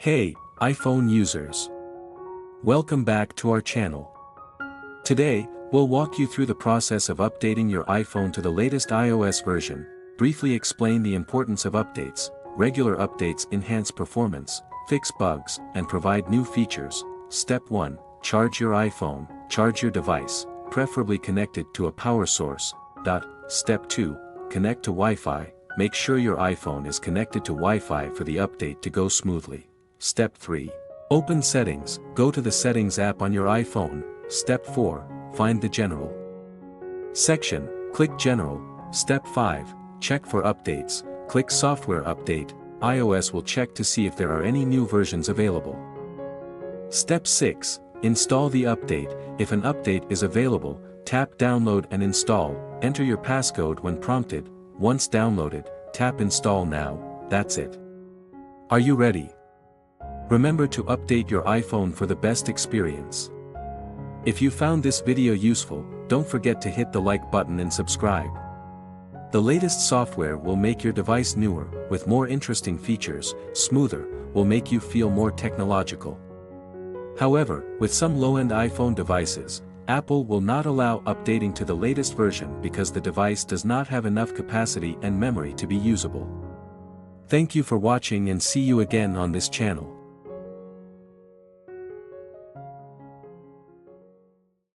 Hey, iPhone users! Welcome back to our channel. Today, we'll walk you through the process of updating your iPhone to the latest iOS version, briefly explain the importance of updates. Regular updates enhance performance, fix bugs, and provide new features. Step 1. Charge your iPhone. Charge your device, preferably connected to a power source. Step 2. Connect to Wi-Fi. Make sure your iPhone is connected to Wi-Fi for the update to go smoothly. Step 3. Open Settings. Go to the Settings app on your iPhone. Step 4. Find the General section. Click General. Step 5. Check for updates. Click Software Update. iOS will check to see if there are any new versions available. Step 6. Install the update. If an update is available, tap Download and install. Enter your passcode when prompted. Once downloaded, tap Install now. That's it. Are you ready? Remember to update your iPhone for the best experience. If you found this video useful, don't forget to hit the like button and subscribe. The latest software will make your device newer, with more interesting features. Smoother will make you feel more technological. However, with some low-end iPhone devices, Apple will not allow updating to the latest version because the device does not have enough capacity and memory to be usable. Thank you for watching and see you again on this channel.